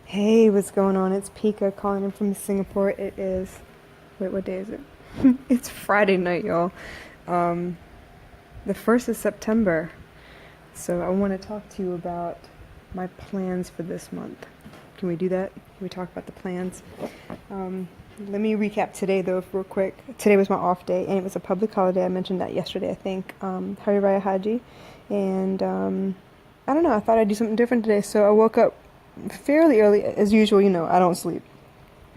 Hey, what's going on? It's Pika calling in from Singapore. It is, wait, what day is it? It's Friday night, y'all. Um, the 1st of September. So I want to talk to you about my plans for this month. Can we do that? Can we talk about the plans? Um, Let me recap today, though, real quick. Today was my off day, and it was a public holiday. I mentioned that yesterday, I think. Hari Raya Haji. And I don't know, I thought I'd do something different today. So I woke up fairly early. As usual, I don't sleep.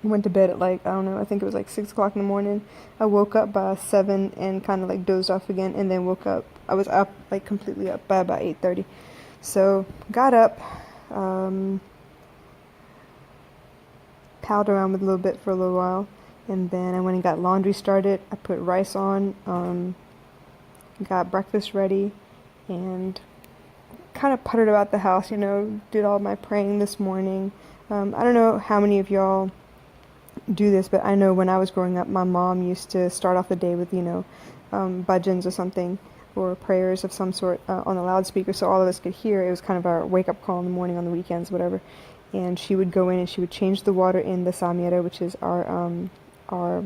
I went to bed at like, I don't know, I think it was like 6 o'clock in the morning. I woke up by 7 and kind of like dozed off again, and then woke up. I was up, like completely up by about 8:30. So got up, um, palled around with a little bit for a little while, and then I went and got laundry started. I put rice on, got breakfast ready, and kind of puttered about the house, did all my praying this morning. I don't know how many of y'all do this, but I know when I was growing up, my mom used to start off the day with, bhajans or something, or prayers of some sort on the loudspeaker so all of us could hear. It was kind of our wake up call in the morning, on the weekends, whatever. And she would go in and she would change the water in the samyera, which is our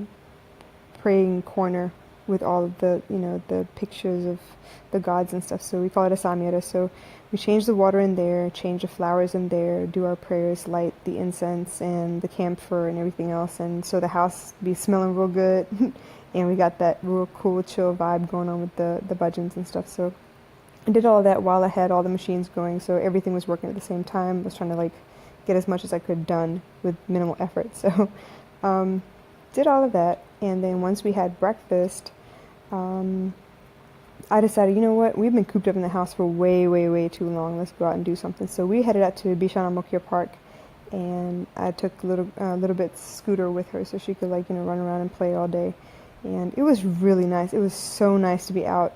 praying corner with all of the, the pictures of the gods and stuff. So we call it a samyera. So we change the water in there, change the flowers in there, do our prayers, light the incense and the camphor and everything else. And so the house be smelling real good. And we got that real cool, chill vibe going on with the bhajans and stuff. So I did all of that while I had all the machines going. So everything was working at the same time. I was trying to like get as much as I could done with minimal effort. So um, did all of that. And then once we had breakfast, um, I decided, you know what, we've been cooped up in the house for way, way, way too long. Let's go out and do something. So we headed out to Bishan Mokir Park, and I took little bit scooter with her so she could like run around and play all day. And it was really nice. It was so nice to be out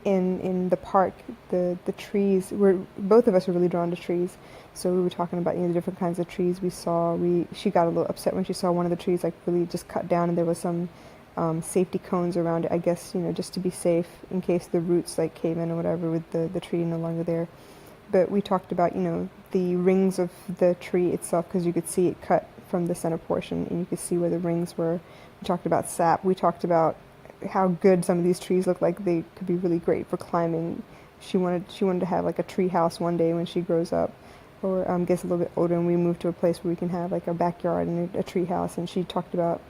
in the park. The trees were, both of us were really drawn to trees. So we were talking about the different kinds of trees we saw. She got a little upset when she saw one of the trees like really just cut down, and there was some safety cones around it, I guess, just to be safe in case the roots like cave in or whatever with the tree no longer there. But we talked about, the rings of the tree itself, because you could see it cut from the center portion and you could see where the rings were. We talked about sap. We talked about how good some of these trees look like. They could be really great for climbing. She wanted to have like a tree house one day when she grows up, or gets a little bit older and we move to a place where we can have like a backyard and a tree house. And she talked about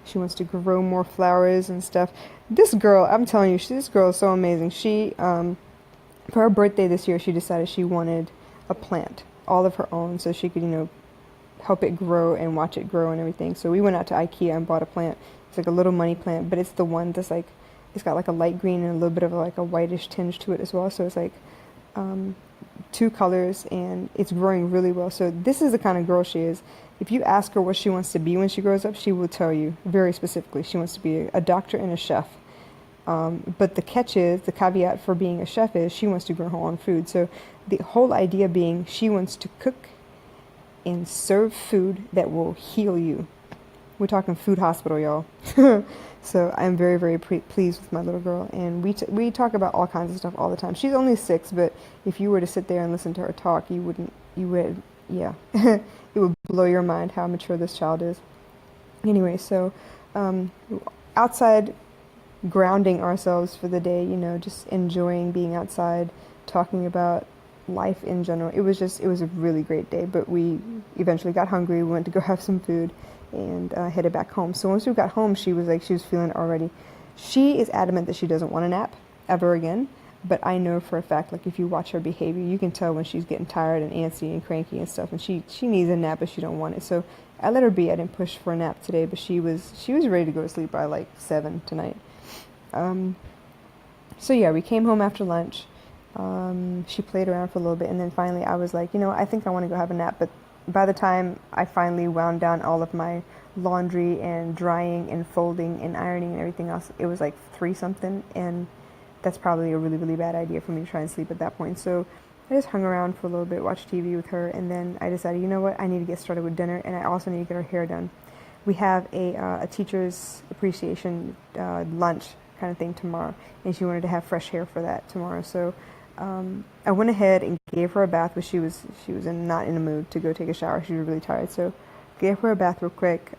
she wants to grow more flowers and stuff. This girl, I'm telling you, this girl is so amazing. She, for her birthday this year, she decided she wanted a plant, all of her own, so she could, help it grow and watch it grow and everything. So we went out to IKEA and bought a plant. It's like a little money plant, but it's the one that's like, it's got like a light green and a little bit of like a whitish tinge to it as well. So it's like um, two colors, and it's growing really well. So this is the kind of girl she is. If you ask her what she wants to be when she grows up, she will tell you very specifically. She wants to be a doctor and a chef. But the catch is, the caveat for being a chef is she wants to grow her own food. So the whole idea being she wants to cook and serve food that will heal you. We're talking food hospital, y'all. So I'm very, very pleased with my little girl. And we talk about all kinds of stuff all the time. She's only 6, but if you were to sit there and listen to her talk, you would, yeah. It would blow your mind how mature this child is. Anyway, so um, outside grounding ourselves for the day, just enjoying being outside, talking about life in general. It was a really great day, but we eventually got hungry. We went to go have some food and headed back home. So once we got home, she was feeling it already. She is adamant that she doesn't want a nap ever again, but I know for a fact, like if you watch her behavior, you can tell when she's getting tired and antsy and cranky and stuff, and she needs a nap, but she don't want it. So I let her be. I didn't push for a nap today, but she was ready to go to sleep by like 7 tonight. Um, so yeah, we came home after lunch. She played around for a little bit, and then finally I was like, I think I want to go have a nap. But by the time I finally wound down all of my laundry and drying and folding and ironing and everything else, it was like 3 something, and that's probably a really, really bad idea for me to try and sleep at that point. So I just hung around for a little bit, watched TV with her, and then I decided, you know what, I need to get started with dinner, and I also need to get her hair done. We have a teacher's appreciation lunch kind of thing tomorrow, and she wanted to have fresh hair for that tomorrow. So I went ahead and gave her a bath, but she was not in the mood to go take a shower. She was really tired, so gave her a bath real quick.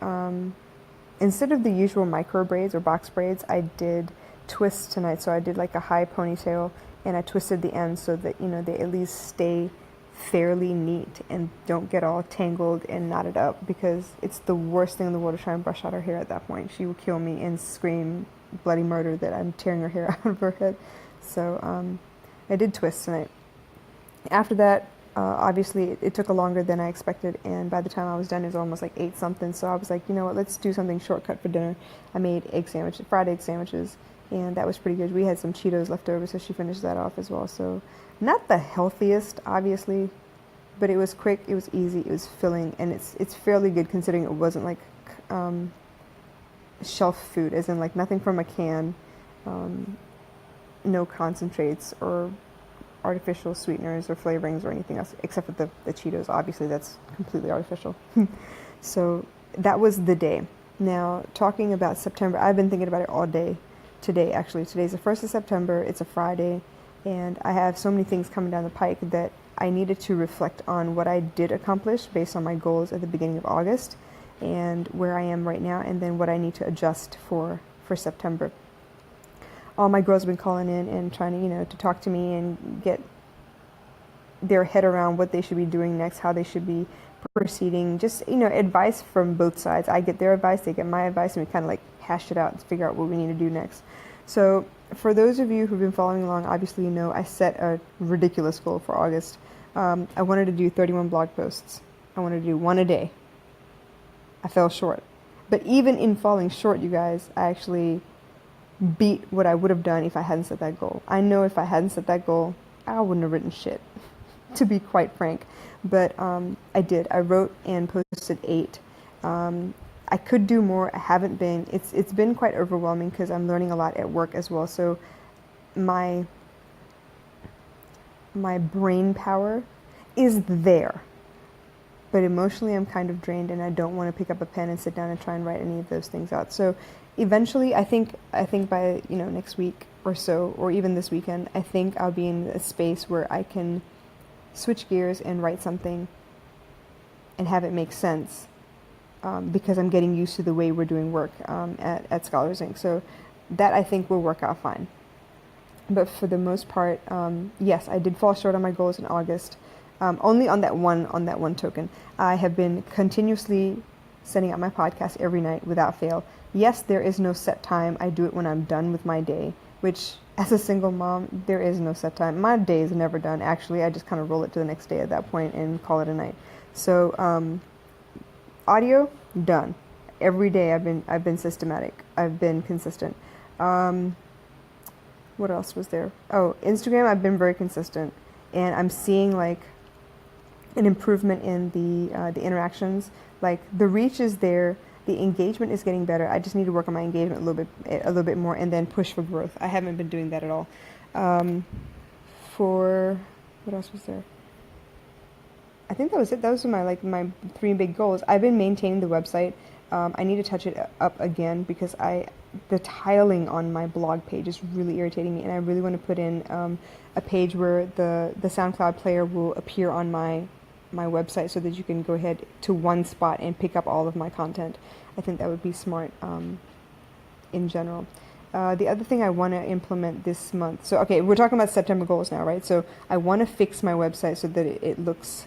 Instead of the usual micro braids or box braids, I did twists tonight. So I did like a high ponytail, and I twisted the ends so that they at least stay fairly neat and don't get all tangled and knotted up, because it's the worst thing in the world to try and brush out her hair at that point. She will kill me and scream bloody murder that I'm tearing her hair out of her head. So I did twist tonight. After that, obviously, it took longer than I expected, and by the time I was done, it was almost like 8 something. So I was like, you know what, let's do something shortcut for dinner. I made fried egg sandwiches, and that was pretty good. We had some Cheetos left over, so she finished that off as well. So not the healthiest, obviously, but it was quick, it was easy, it was filling, and it's fairly good considering it wasn't like shelf food, as in like nothing from a can, no concentrates or artificial sweeteners or flavorings or anything else, except for the Cheetos. Obviously, that's completely artificial. So that was the day. Now, talking about September, I've been thinking about it all day today, actually. Today's the 1st of September. It's a Friday, and I have so many things coming down the pike that I needed to reflect on what I did accomplish based on my goals at the beginning of August and where I am right now, and then what I need to adjust for September. All my girls have been calling in and trying to talk to me and get their head around what they should be doing next, how they should be proceeding, just, advice from both sides. I get their advice, they get my advice, and we kind of like hash it out and figure out what we need to do next. So for those of you who've been following along, obviously I set a ridiculous goal for August. I wanted to do 31 blog posts. I wanted to do one a day. I fell short. But even in falling short, you guys, I actually beat what I would have done if I hadn't set that goal. I know if I hadn't set that goal, I wouldn't have written shit, to be quite frank. But I did. I wrote and posted 8. I could do more. I haven't been. It's been quite overwhelming because I'm learning a lot at work as well. So my brain power is there, but emotionally I'm kind of drained, and I don't want to pick up a pen and sit down and try and write any of those things out. So eventually, I think by next week or so, or even this weekend, I think I'll be in a space where I can switch gears and write something and have it make sense, because I'm getting used to the way we're doing work at Scholars Inc. So that I think will work out fine. But for the most part, yes, I did fall short on my goals in August. Only on that one token. I have been continuously sending out my podcast every night without fail. Yes, there is no set time. I do it when I'm done with my day, which as a single mom, there is no set time. My day is never done. Actually, I just kind of roll it to the next day at that point and call it a night. So audio, done. Every day I've been systematic. I've been consistent. What else was there? Oh, Instagram, I've been very consistent, and I'm seeing like an improvement in the interactions. Like the reach is there, the engagement is getting better. I just need to work on my engagement a little bit more, and then push for growth. I haven't been doing that at all. For what else was there? I think that was it. Those were my 3 big goals. I've been maintaining the website. I need to touch it up again because the tiling on my blog page is really irritating me, and I really want to put in a page where the SoundCloud player will appear on my website so that you can go ahead to one spot and pick up all of my content. I think that would be smart in general. The other thing I want to implement this month, so okay, we're talking about September goals now, right? So I want to fix my website so that it looks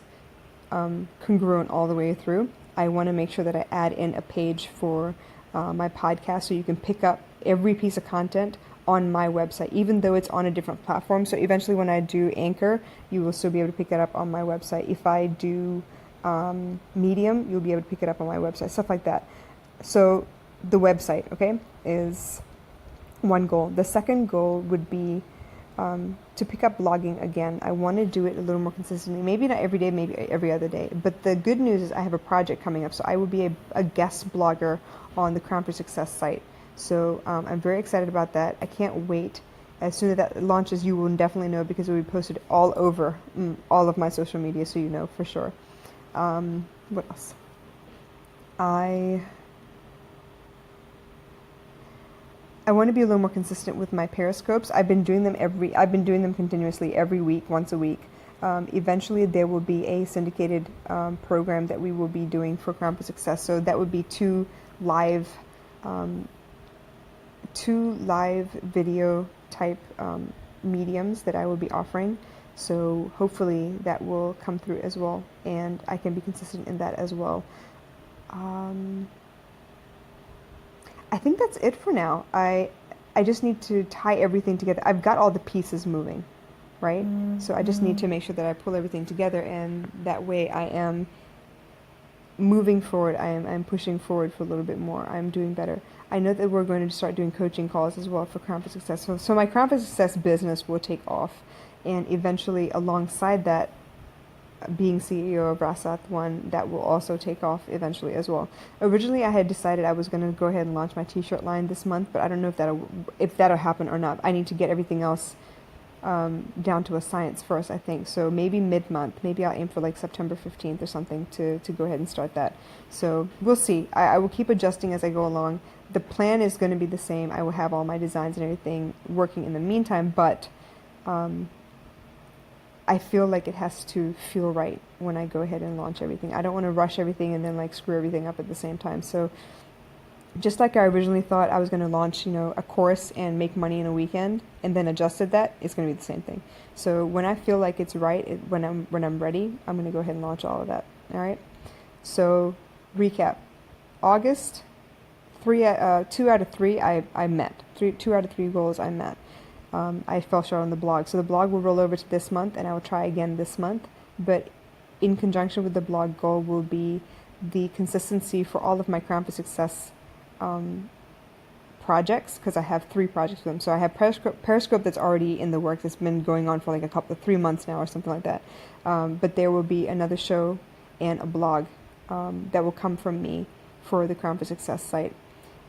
congruent all the way through. I want to make sure that I add in a page for my podcast so you can pick up every piece of content on my website, even though it's on a different platform. So eventually when I do Anchor, you will still be able to pick it up on my website. If I do Medium, you'll be able to pick it up on my website, stuff like that. So the website, okay, is one goal. The second goal would be to pick up blogging again. I want to do it a little more consistently. Maybe not every day, maybe every other day. But the good news is I have a project coming up. So I will be a guest blogger on the Crown for Success site. So I'm very excited about that. I can't wait. As soon as that launches, you will definitely know because it will be posted all over all of my social media, so you know for sure. What else? I want to be a little more consistent with my periscopes. I've been doing them continuously every week, once a week. Eventually, there will be a syndicated program that we will be doing for Crown for Success. So that would be live, two live video type mediums that I will be offering. So hopefully that will come through as well, and I can be consistent in that as well. I think that's it for now. I just need to tie everything together. I've got all the pieces moving, right? So I just need to make sure that I pull everything together, and that way I am moving forward. I'm pushing forward for a little bit more. I'm doing better. I know that we're going to start doing coaching calls as well for Crown for Success. So my Crown for Success business will take off, and eventually alongside that, being CEO of Rasat One, that will also take off eventually as well. Originally, I had decided I was going to go ahead and launch my t-shirt line this month, but I don't know if that'll happen or not. I need to get everything else down to a science first, I think. So maybe mid-month. Maybe I'll aim for like September 15th or something to go ahead and start that. So we'll see. I will keep adjusting as I go along. The plan is going to be the same. I will have all my designs and everything working in the meantime, but I feel like it has to feel right when I go ahead and launch everything. I don't want to rush everything and then like screw everything up at the same time. So just like I originally thought I was going to launch, a course and make money in a weekend and then adjusted that, it's going to be the same thing. So when I feel like it's right, when I'm ready, I'm going to go ahead and launch all of that. All right. So recap: August, 2 out of 3 I met. 2 out of 3 goals I met. I fell short on the blog. So the blog will roll over to this month, and I will try again this month. But in conjunction with the blog goal will be the consistency for all of my Crown for Success projects, because I have 3 projects with them. So I have Periscope that's already in the works. It's been going on for like 3 months now or something like that. But there will be another show and a blog that will come from me for the Crown for Success site.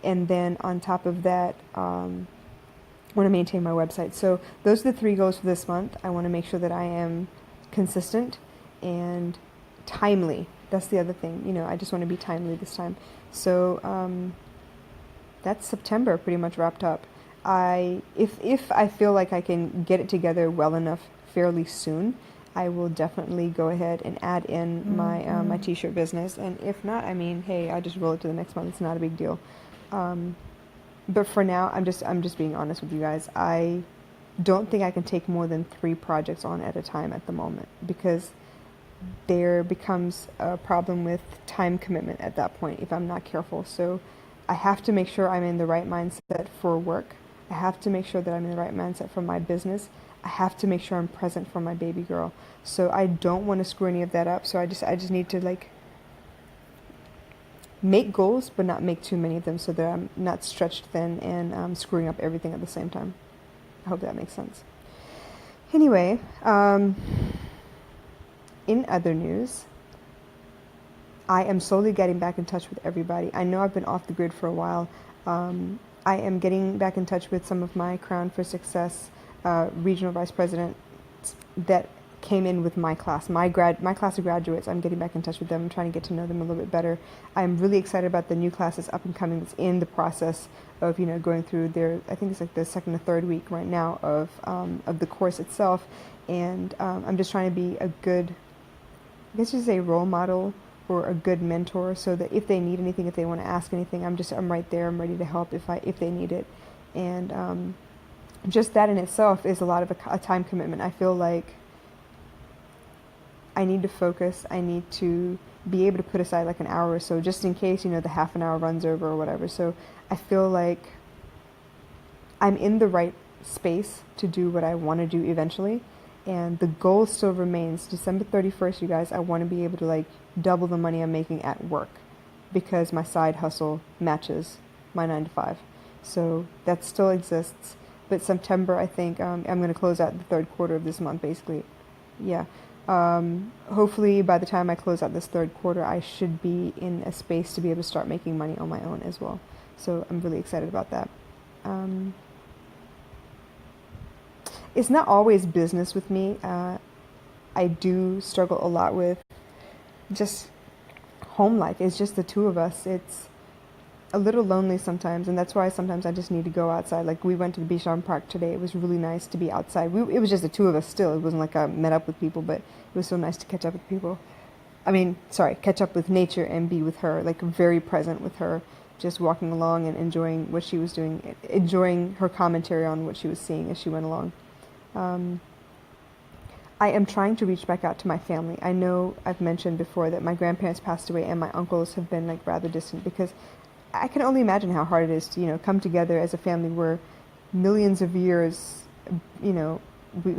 And then on top of that, I want to maintain my website. So those are the 3 goals for this month. I want to make sure that I am consistent and timely. That's the other thing. I just want to be timely this time. So that's September pretty much wrapped up. If I feel like I can get it together well enough fairly soon, I will definitely go ahead and add in my t-shirt business. And if not, hey, I just roll it to the next month. It's not a big deal. But for now, I'm just being honest with you guys. I don't think I can take more than 3 projects on at a time at the moment, because there becomes a problem with time commitment at that point if I'm not careful. So I have to make sure I'm in the right mindset for work. I have to make sure that I'm in the right mindset for my business. I have to make sure I'm present for my baby girl. So I don't want to screw any of that up. So I just need to make goals, but not make too many of them, so that I'm not stretched thin and screwing up everything at the same time. I hope that makes sense. Anyway, in other news, I am slowly getting back in touch with everybody. I know I've been off the grid for a while. I am getting back in touch with some of my Crown for Success regional vice presidents that came in with my class, my class of graduates. I'm getting back in touch with them. I'm trying to get to know them a little bit better. I'm really excited about the new classes up and coming that's in the process of going through their, I think it's like the 2nd or 3rd week right now of the course itself. And I'm just trying to be a good, I guess you say, role model or a good mentor, so that if they need anything, if they want to ask anything, I'm right there. I'm ready to help if they need it. And just that in itself is a lot of a time commitment. I feel like I need to focus. I need to be able to put aside like an hour or so, just in case, the half an hour runs over or whatever. So I feel like I'm in the right space to do what I want to do eventually. And the goal still remains December 31st, you guys. I want to be able to double the money I'm making at work, because my side hustle matches my 9 to 5. So that still exists. But September, I think, I'm going to close out the 3rd quarter of this month, basically. Yeah. Hopefully by the time I close out this 3rd quarter, I should be in a space to be able to start making money on my own as well. So I'm really excited about that. It's not always business with me. I do struggle a lot with just home life. It's just the 2 of us. a little lonely sometimes, and that's why sometimes I just need to go outside. Like we went to the Bishan Park today. It was really nice to be outside. It was just the two of us still. It wasn't like I met up with people, but it was so nice to catch up with people. I mean, sorry, catch up with nature and be with her, like very present with her, just walking along and enjoying what she was doing, enjoying her commentary on what she was seeing as she went along. Um, I am trying to reach back out to my family. I know I've mentioned before that my grandparents passed away and my uncles have been like rather distant because I can only imagine how hard it is to, come together as a family where millions of years, you know, we,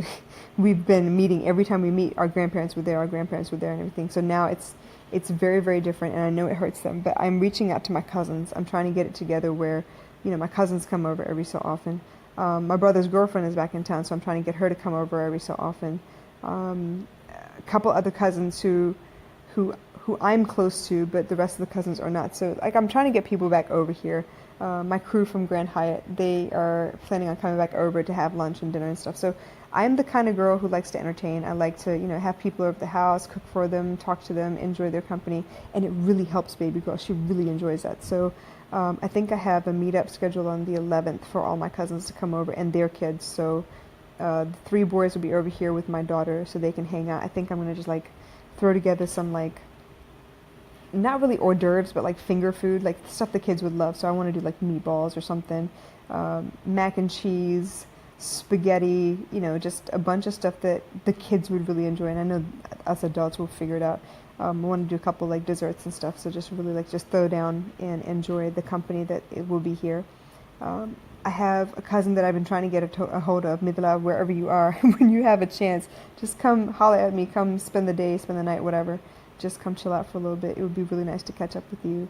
we've been meeting every time we meet. Our grandparents were there and everything. So now it's very, very different, and I know it hurts them. But I'm reaching out to my cousins. I'm trying to get it together where, my cousins come over every so often. My brother's girlfriend is back in town, so I'm trying to get her to come over every so often. A couple other cousins who I'm close to, but the rest of the cousins are not. So like I'm trying to get people back over here. My crew from Grand Hyatt, they are planning on coming back over to have lunch and dinner and stuff. So I'm the kind of girl who likes to entertain. I like to, have people over at the house, cook for them, talk to them, enjoy their company, and it really helps baby girl. She really enjoys that. So I think I have a meetup scheduled on the 11th for all my cousins to come over and their kids. So the three boys will be over here with my daughter so they can hang out. I think I'm going to just like throw together some like, not really hors d'oeuvres, but like finger food, like stuff the kids would love. So I want to do like meatballs or something, mac and cheese, spaghetti, just a bunch of stuff that the kids would really enjoy. And I know us adults will figure it out. I want to do a couple like desserts and stuff. So just really like just throw down and enjoy the company that it will be here. I have a cousin that I've been trying to get a hold of, Midla, wherever you are, when you have a chance, just come holler at me, come spend the day, spend the night, whatever. Just come chill out for a little bit. It would be really nice to catch up with you.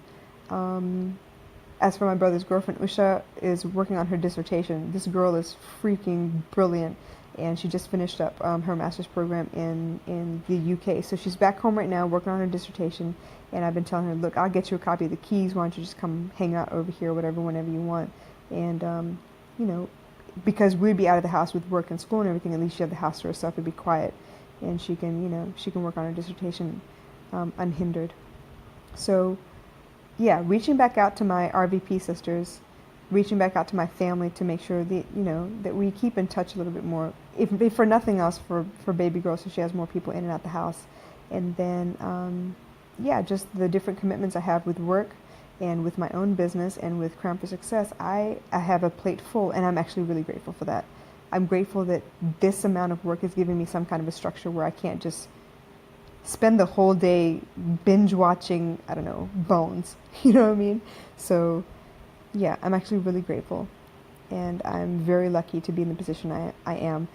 As for my brother's girlfriend, Usha is working on her dissertation. This girl is freaking brilliant, and she just finished up her master's program in the UK. So she's back home right now working on her dissertation, and I've been telling her, look, I'll get you a copy of the keys. Why don't you just come hang out over here, whatever, whenever you want. And, because we'd be out of the house with work and school and everything, at least you have the house to herself. It'd be quiet, and she can, she can work on her dissertation unhindered. So yeah, reaching back out to my RVP sisters, reaching back out to my family to make sure that, that we keep in touch a little bit more, if for nothing else for baby girl, so she has more people in and out the house. And then, just the different commitments I have with work and with my own business and with Crown for Success, I have a plate full, and I'm actually really grateful for that. I'm grateful that this amount of work is giving me some kind of a structure where I can't just spend the whole day binge watching, I don't know, Bones. You know what I mean? So, yeah, I'm actually really grateful. And I'm very lucky to be in the position I am.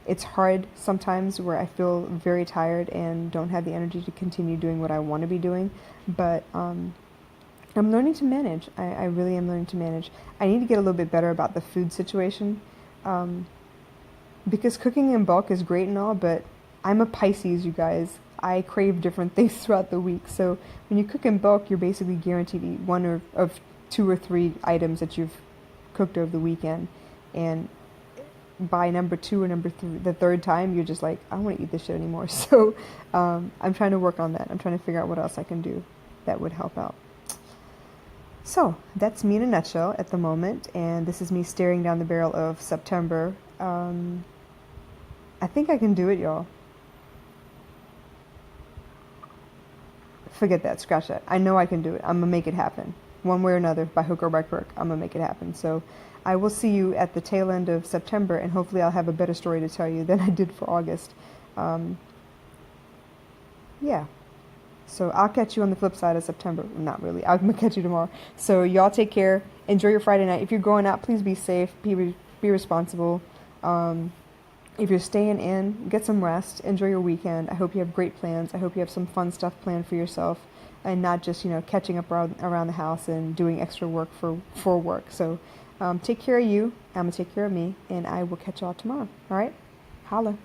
It's hard sometimes where I feel very tired and don't have the energy to continue doing what I want to be doing. But I'm learning to manage. I really am learning to manage. I need to get a little bit better about the food situation. Because cooking in bulk is great and all, but I'm a Pisces, you guys. I crave different things throughout the week. So when you cook in bulk, you're basically guaranteed to eat one of two or three items that you've cooked over the weekend. And by number two or number three, the third time, you're just like, I don't want to eat this shit anymore. So I'm trying to work on that. I'm trying to figure out what else I can do that would help out. So that's me in a nutshell at the moment. And this is me staring down the barrel of September. I think I can do it, y'all. Forget that, scratch that. I know I can do it. I'm gonna make it happen. One way or another, by hook or by crook, I'm gonna make it happen. So I will see you at the tail end of September, and hopefully I'll have a better story to tell you than I did for August. Yeah. So I'll catch you on the flip side of September. Not really. I'm gonna catch you tomorrow. So y'all take care. Enjoy your Friday night. If you're going out, please be safe. Be responsible. If you're staying in, get some rest. Enjoy your weekend. I hope you have great plans. I hope you have some fun stuff planned for yourself, and not just catching up around the house and doing extra work for work. So take care of you. I'm gonna take care of me, and I will catch y'all tomorrow. All right, holla.